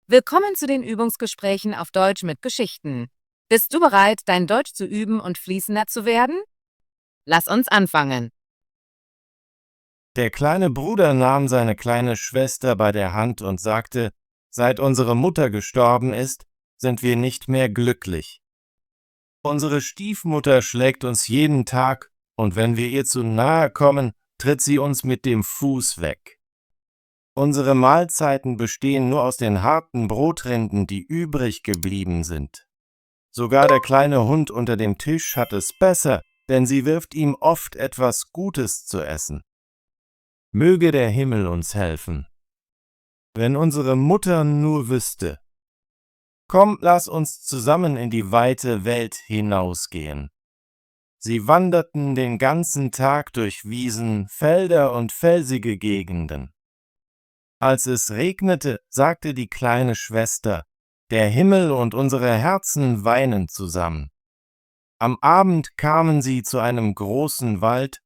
Willkommen zu den Übungsgesprächen auf Deutsch mit Geschichten. Bist du bereit, dein Deutsch zu üben und fließender zu werden? Lass uns anfangen. Der kleine Bruder nahm seine kleine Schwester bei der Hand und sagte: Seit unsere Mutter gestorben ist, sind wir nicht mehr glücklich. Unsere Stiefmutter schlägt uns jeden Tag, und wenn wir ihr zu nahe kommen, tritt sie uns mit dem Fuß weg. Unsere Mahlzeiten bestehen nur aus den harten Brotrinden, die übrig geblieben sind. Sogar der kleine Hund unter dem Tisch hat es besser, denn sie wirft ihm oft etwas Gutes zu essen. Möge der Himmel uns helfen. Wenn unsere Mutter nur wüsste. Komm, lass uns zusammen in die weite Welt hinausgehen. Sie wanderten den ganzen Tag durch Wiesen, Felder und felsige Gegenden. Als es regnete, sagte die kleine Schwester: Der Himmel und unsere Herzen weinen zusammen. Am Abend kamen sie zu einem großen Wald,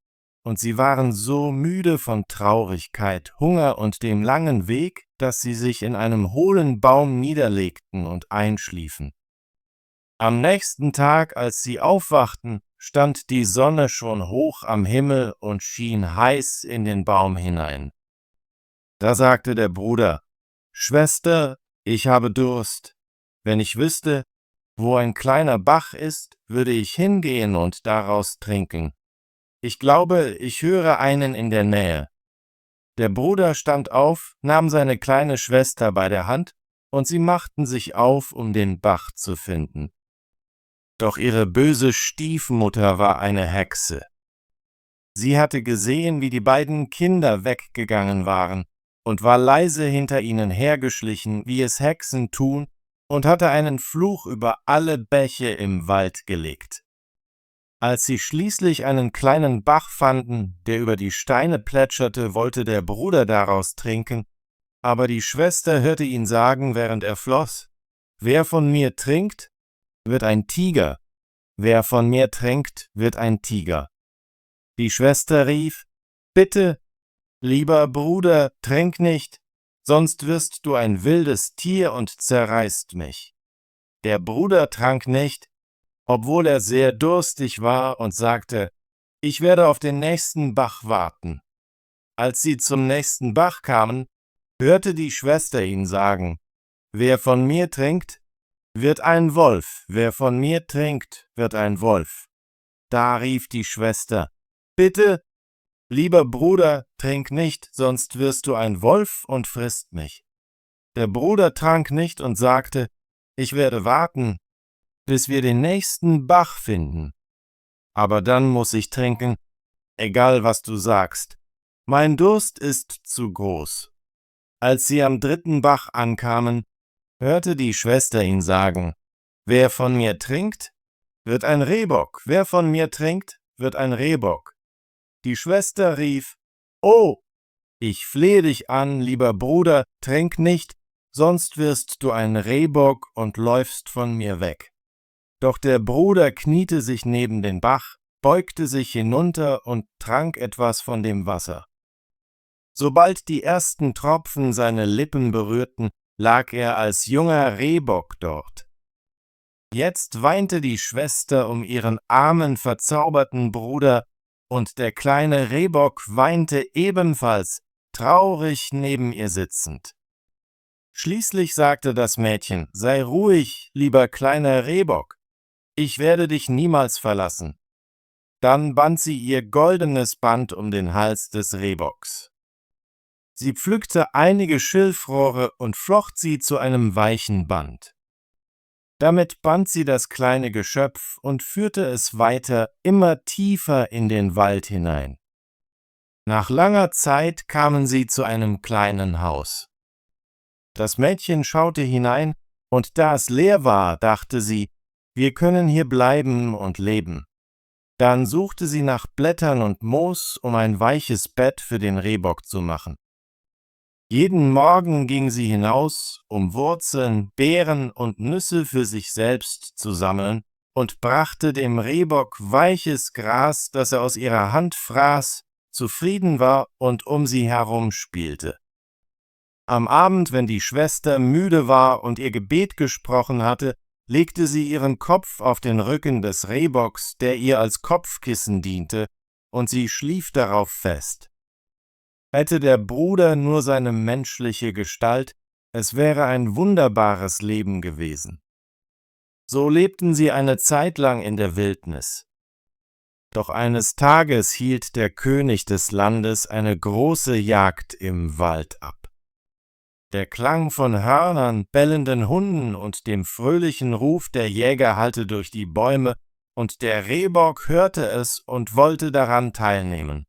und sie waren so müde von Traurigkeit, Hunger und dem langen Weg, dass sie sich in einem hohlen Baum niederlegten und einschliefen. Am nächsten Tag, als sie aufwachten, stand die Sonne schon hoch am Himmel und schien heiß in den Baum hinein. Da sagte der Bruder: Schwester, ich habe Durst. Wenn ich wüsste, wo ein kleiner Bach ist, würde ich hingehen und daraus trinken. Ich glaube, ich höre einen in der Nähe. Der Bruder stand auf, nahm seine kleine Schwester bei der Hand, und sie machten sich auf, um den Bach zu finden. Doch ihre böse Stiefmutter war eine Hexe. Sie hatte gesehen, wie die beiden Kinder weggegangen waren, und war leise hinter ihnen hergeschlichen, wie es Hexen tun, und hatte einen Fluch über alle Bäche im Wald gelegt. Als sie schließlich einen kleinen Bach fanden, der über die Steine plätscherte, wollte der Bruder daraus trinken, aber die Schwester hörte ihn sagen, während er floss: Wer von mir trinkt, wird ein Tiger. Wer von mir trinkt, wird ein Tiger. Die Schwester rief: Bitte, lieber Bruder, trink nicht, sonst wirst du ein wildes Tier und zerreißt mich. Der Bruder trank nicht, obwohl er sehr durstig war, und sagte: Ich werde auf den nächsten Bach warten. Als sie zum nächsten Bach kamen, hörte die Schwester ihn sagen: Wer von mir trinkt, wird ein Wolf. Wer von mir trinkt, wird ein Wolf. Da rief die Schwester: Bitte, lieber Bruder, trink nicht, sonst wirst du ein Wolf und frisst mich. Der Bruder trank nicht und sagte: Ich werde warten, bis wir den nächsten Bach finden. Aber dann muss ich trinken, egal was du sagst. Mein Durst ist zu groß. Als sie am dritten Bach ankamen, hörte die Schwester ihn sagen: Wer von mir trinkt, wird ein Rehbock. Wer von mir trinkt, wird ein Rehbock. Die Schwester rief: Oh, ich flehe dich an, lieber Bruder, trink nicht, sonst wirst du ein Rehbock und läufst von mir weg. Doch der Bruder kniete sich neben den Bach, beugte sich hinunter und trank etwas von dem Wasser. Sobald die ersten Tropfen seine Lippen berührten, lag er als junger Rehbock dort. Jetzt weinte die Schwester um ihren armen, verzauberten Bruder, und der kleine Rehbock weinte ebenfalls, traurig neben ihr sitzend. Schließlich sagte das Mädchen: Sei ruhig, lieber kleiner Rehbock. Ich werde dich niemals verlassen. Dann band sie ihr goldenes Band um den Hals des Rehbocks. Sie pflückte einige Schilfrohre und flocht sie zu einem weichen Band. Damit band sie das kleine Geschöpf und führte es weiter, immer tiefer in den Wald hinein. Nach langer Zeit kamen sie zu einem kleinen Haus. Das Mädchen schaute hinein, und da es leer war, dachte sie: Wir können hier bleiben und leben. Dann suchte sie nach Blättern und Moos, um ein weiches Bett für den Rehbock zu machen. Jeden Morgen ging sie hinaus, um Wurzeln, Beeren und Nüsse für sich selbst zu sammeln, und brachte dem Rehbock weiches Gras, das er aus ihrer Hand fraß, zufrieden war und um sie herum spielte. Am Abend, wenn die Schwester müde war und ihr Gebet gesprochen hatte, legte sie ihren Kopf auf den Rücken des Rehbocks, der ihr als Kopfkissen diente, und sie schlief darauf fest. Hätte der Bruder nur seine menschliche Gestalt, es wäre ein wunderbares Leben gewesen. So lebten sie eine Zeit lang in der Wildnis. Doch eines Tages hielt der König des Landes eine große Jagd im Wald ab. Der Klang von Hörnern, bellenden Hunden und dem fröhlichen Ruf der Jäger hallte durch die Bäume, und der Rehbock hörte es und wollte daran teilnehmen.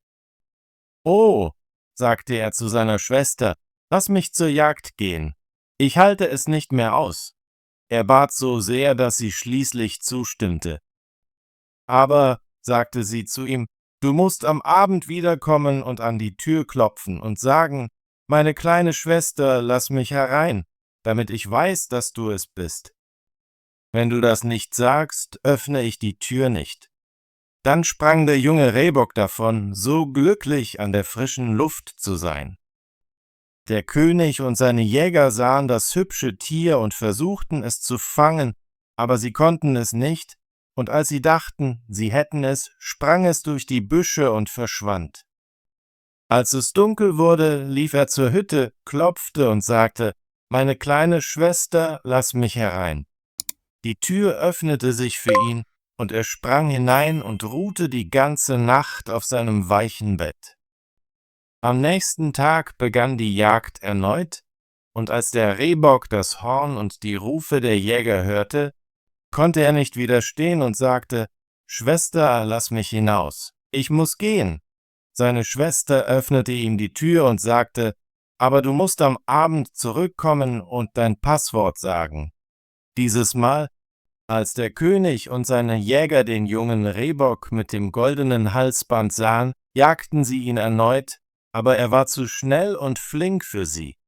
»Oh«, sagte er zu seiner Schwester, »lass mich zur Jagd gehen. Ich halte es nicht mehr aus.« Er bat so sehr, dass sie schließlich zustimmte. »Aber«, sagte sie zu ihm, »du musst am Abend wiederkommen und an die Tür klopfen und sagen, »Meine kleine Schwester, lass mich herein, damit ich weiß, dass du es bist. Wenn du das nicht sagst, öffne ich die Tür nicht.« Dann sprang der junge Rehbock davon, so glücklich an der frischen Luft zu sein. Der König und seine Jäger sahen das hübsche Tier und versuchten es zu fangen, aber sie konnten es nicht, und als sie dachten, sie hätten es, sprang es durch die Büsche und verschwand. Als es dunkel wurde, lief er zur Hütte, klopfte und sagte, »Meine kleine Schwester, lass mich herein.« Die Tür öffnete sich für ihn, und er sprang hinein und ruhte die ganze Nacht auf seinem weichen Bett. Am nächsten Tag begann die Jagd erneut, und als der Rehbock das Horn und die Rufe der Jäger hörte, konnte er nicht widerstehen und sagte, »Schwester, lass mich hinaus, ich muss gehen.« Seine Schwester öffnete ihm die Tür und sagte, »Aber du musst am Abend zurückkommen und dein Passwort sagen.« Dieses Mal, als der König und seine Jäger den jungen Rehbock mit dem goldenen Halsband sahen, jagten sie ihn erneut, aber er war zu schnell und flink für sie.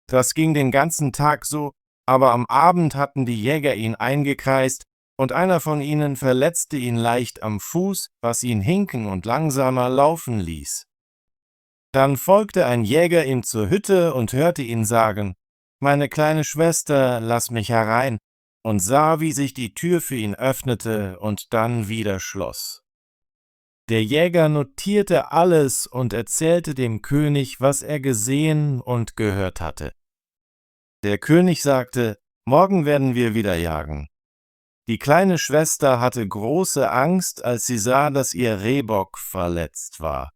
Das ging den ganzen Tag so, aber am Abend hatten die Jäger ihn eingekreist, und einer von ihnen verletzte ihn leicht am Fuß, was ihn hinken und langsamer laufen ließ. Dann folgte ein Jäger ihm zur Hütte und hörte ihn sagen, »Meine kleine Schwester, lass mich herein«, und sah, wie sich die Tür für ihn öffnete und dann wieder schloss. Der Jäger notierte alles und erzählte dem König, was er gesehen und gehört hatte. Der König sagte, »Morgen werden wir wieder jagen.« Die kleine Schwester hatte große Angst, als sie sah, dass ihr Rehbock verletzt war.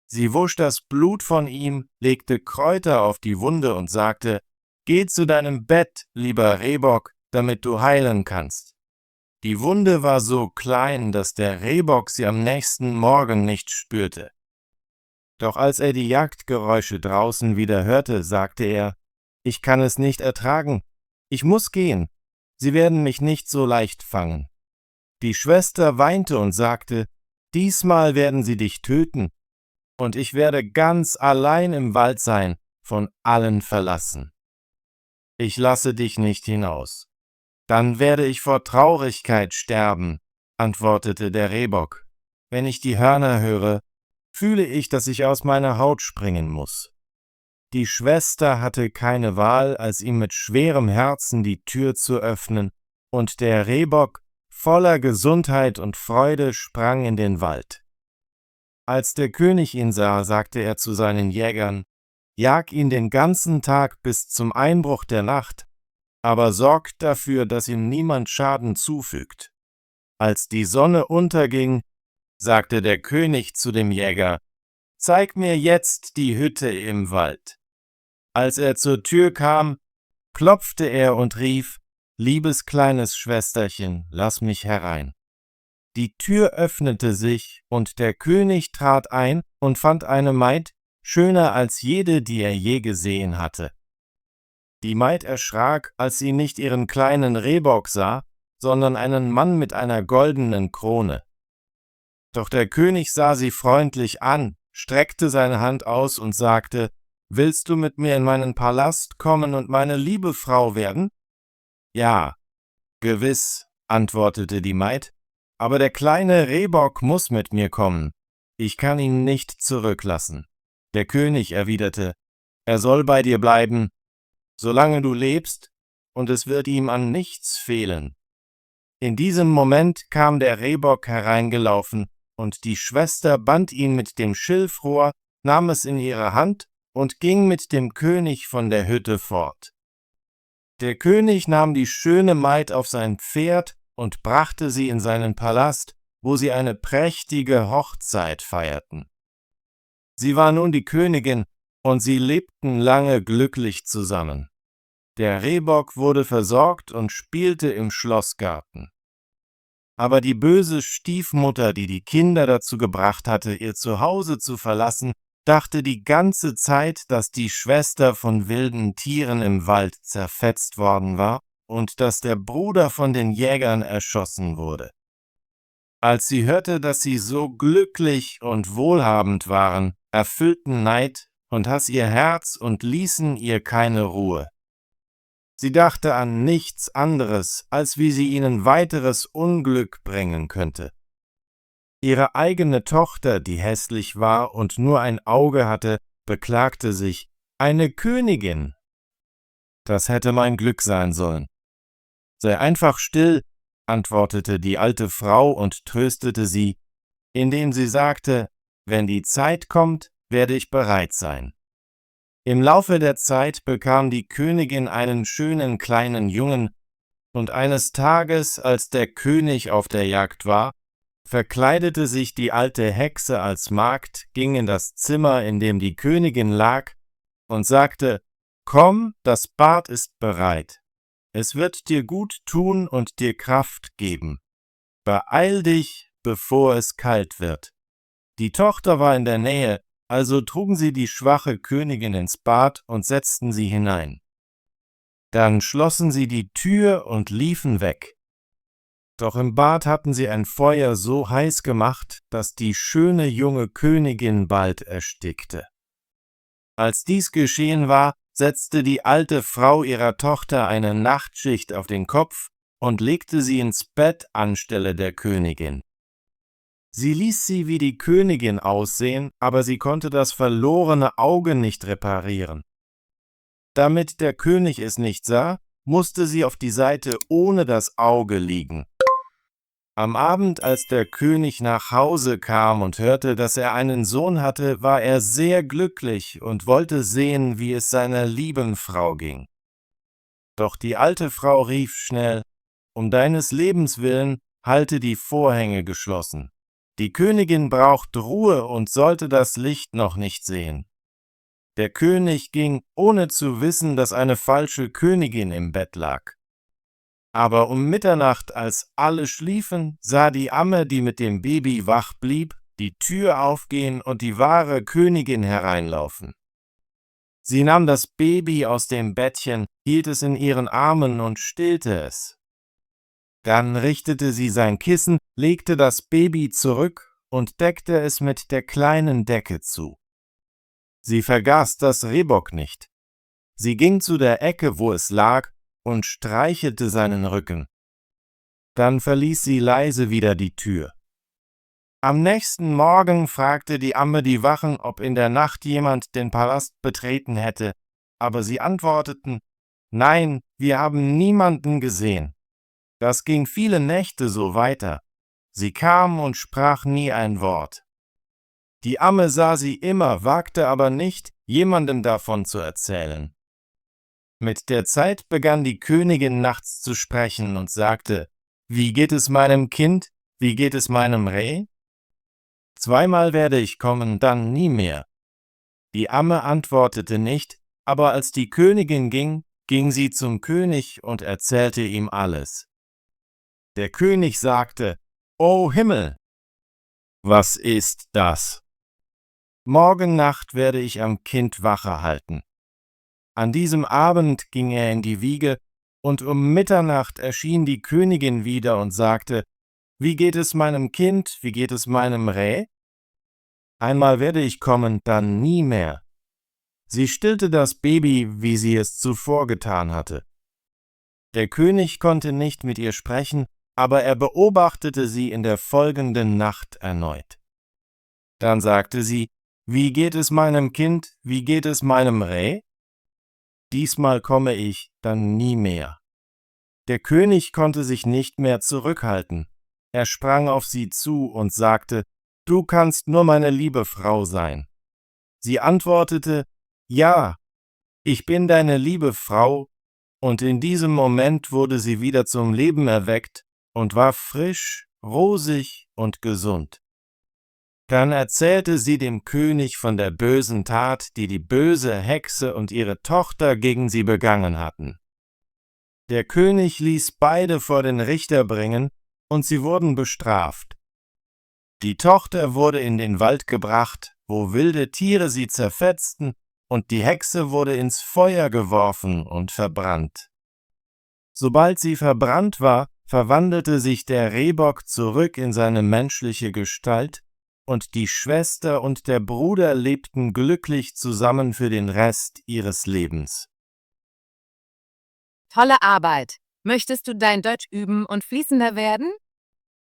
Sie wusch das Blut von ihm, legte Kräuter auf die Wunde und sagte, »Geh zu deinem Bett, lieber Rehbock, damit du heilen kannst.« Die Wunde war so klein, dass der Rehbock sie am nächsten Morgen nicht spürte. Doch als er die Jagdgeräusche draußen wieder hörte, sagte er, »Ich kann es nicht ertragen, ich muss gehen, sie werden mich nicht so leicht fangen.« Die Schwester weinte und sagte, »Diesmal werden sie dich töten, und ich werde ganz allein im Wald sein, von allen verlassen. Ich lasse dich nicht hinaus. Dann werde ich vor Traurigkeit sterben«, antwortete der Rehbock. »Wenn ich die Hörner höre, fühle ich, dass ich aus meiner Haut springen muss.« Die Schwester hatte keine Wahl, als ihm mit schwerem Herzen die Tür zu öffnen, und der Rehbock, voller Gesundheit und Freude, sprang in den Wald. Als der König ihn sah, sagte er zu seinen Jägern, »Jag ihn den ganzen Tag bis zum Einbruch der Nacht, aber sorgt dafür, dass ihm niemand Schaden zufügt.« Als die Sonne unterging, sagte der König zu dem Jäger, »Zeig mir jetzt die Hütte im Wald.« Als er zur Tür kam, klopfte er und rief, »Liebes kleines Schwesterchen, lass mich herein.« Die Tür öffnete sich, und der König trat ein und fand eine Maid, schöner als jede, die er je gesehen hatte. Die Maid erschrak, als sie nicht ihren kleinen Rehbock sah, sondern einen Mann mit einer goldenen Krone. Doch der König sah sie freundlich an, streckte seine Hand aus und sagte, »Willst du mit mir in meinen Palast kommen und meine liebe Frau werden?« »Ja, gewiss«, antwortete die Maid, »aber der kleine Rehbock muss mit mir kommen. Ich kann ihn nicht zurücklassen.« Der König erwiderte, Er soll bei dir bleiben, solange du lebst, und es wird ihm an nichts fehlen. In diesem Moment kam der Rehbock hereingelaufen, und die Schwester band ihn mit dem Schilfrohr, nahm es in ihre Hand und ging mit dem König von der Hütte fort. Der König nahm die schöne Maid auf sein Pferd und brachte sie in seinen Palast, wo sie eine prächtige Hochzeit feierten. Sie war nun die Königin, und sie lebten lange glücklich zusammen. Der Rehbock wurde versorgt und spielte im Schlossgarten. Aber die böse Stiefmutter, die die Kinder dazu gebracht hatte, ihr Zuhause zu verlassen, dachte die ganze Zeit, dass die Schwester von wilden Tieren im Wald zerfetzt worden war und dass der Bruder von den Jägern erschossen wurde. Als sie hörte, dass sie so glücklich und wohlhabend waren, erfüllten Neid und Hass ihr Herz und ließen ihr keine Ruhe. Sie dachte an nichts anderes, als wie sie ihnen weiteres Unglück bringen könnte. Ihre eigene Tochter, die hässlich war und nur ein Auge hatte, beklagte sich: »Eine Königin! Das hätte mein Glück sein sollen.« »Sei einfach still«, antwortete die alte Frau und tröstete sie, indem sie sagte: »Wenn die Zeit kommt, werde ich bereit sein.« Im Laufe der Zeit bekam die Königin einen schönen kleinen Jungen, und eines Tages, als der König auf der Jagd war, verkleidete sich die alte Hexe als Magd, ging in das Zimmer, in dem die Königin lag, und sagte: »Komm, das Bad ist bereit. Es wird dir gut tun und dir Kraft geben. Beeil dich, bevor es kalt wird.« Die Tochter war in der Nähe, also trugen sie die schwache Königin ins Bad und setzten sie hinein. Dann schlossen sie die Tür und liefen weg. Doch im Bad hatten sie ein Feuer so heiß gemacht, dass die schöne junge Königin bald erstickte. Als dies geschehen war, setzte die alte Frau ihrer Tochter eine Nachtschicht auf den Kopf und legte sie ins Bett anstelle der Königin. Sie ließ sie wie die Königin aussehen, aber sie konnte das verlorene Auge nicht reparieren. Damit der König es nicht sah, musste sie auf die Seite ohne das Auge liegen. Am Abend, als der König nach Hause kam und hörte, dass er einen Sohn hatte, war er sehr glücklich und wollte sehen, wie es seiner lieben Frau ging. Doch die alte Frau rief schnell: »Um deines Lebens willen, halte die Vorhänge geschlossen. Die Königin braucht Ruhe und sollte das Licht noch nicht sehen.« Der König ging, ohne zu wissen, dass eine falsche Königin im Bett lag. Aber um Mitternacht, als alle schliefen, sah die Amme, die mit dem Baby wach blieb, die Tür aufgehen und die wahre Königin hereinlaufen. Sie nahm das Baby aus dem Bettchen, hielt es in ihren Armen und stillte es. Dann richtete sie sein Kissen, legte das Baby zurück und deckte es mit der kleinen Decke zu. Sie vergaß das Rehbock nicht. Sie ging zu der Ecke, wo es lag, und streichelte seinen Rücken. Dann verließ sie leise wieder die Tür. Am nächsten Morgen fragte die Amme die Wachen, ob in der Nacht jemand den Palast betreten hätte, aber sie antworteten: »Nein, wir haben niemanden gesehen.« Das ging viele Nächte so weiter. Sie kam und sprach nie ein Wort. Die Amme sah sie immer, wagte aber nicht, jemandem davon zu erzählen. Mit der Zeit begann die Königin nachts zu sprechen und sagte: »Wie geht es meinem Kind? Wie geht es meinem Reh? Zweimal werde ich kommen, dann nie mehr.« Die Amme antwortete nicht, aber als die Königin ging, ging sie zum König und erzählte ihm alles. Der König sagte: »O Himmel, was ist das? Morgen Nacht werde ich am Kind Wache halten.« An diesem Abend ging er in die Wiege, und um Mitternacht erschien die Königin wieder und sagte: »Wie geht es meinem Kind, wie geht es meinem Reh? Einmal werde ich kommen, dann nie mehr.« Sie stillte das Baby, wie sie es zuvor getan hatte. Der König konnte nicht mit ihr sprechen, aber er beobachtete sie in der folgenden Nacht erneut. Dann sagte sie: Wie geht es meinem Kind? Wie geht es meinem Reh? Diesmal komme ich dann nie mehr. Der König konnte sich nicht mehr zurückhalten. Er sprang auf sie zu und sagte, »Du kannst nur meine liebe Frau sein.« Sie antwortete, »Ja, ich bin deine liebe Frau«, und in diesem Moment wurde sie wieder zum Leben erweckt und war frisch, rosig und gesund. Dann erzählte sie dem König von der bösen Tat, die die böse Hexe und ihre Tochter gegen sie begangen hatten. Der König ließ beide vor den Richter bringen, und sie wurden bestraft. Die Tochter wurde in den Wald gebracht, wo wilde Tiere sie zerfetzten, und die Hexe wurde ins Feuer geworfen und verbrannt. Sobald sie verbrannt war, verwandelte sich der Rehbock zurück in seine menschliche Gestalt, und die Schwester und der Bruder lebten glücklich zusammen für den Rest ihres Lebens. Tolle Arbeit! Möchtest du dein Deutsch üben und fließender werden?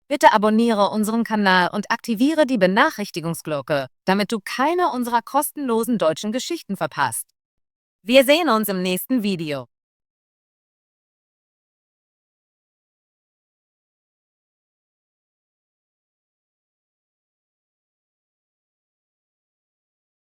Bitte abonniere unseren Kanal und aktiviere die Benachrichtigungsglocke, damit du keine unserer kostenlosen deutschen Geschichten verpasst. Wir sehen uns im nächsten Video.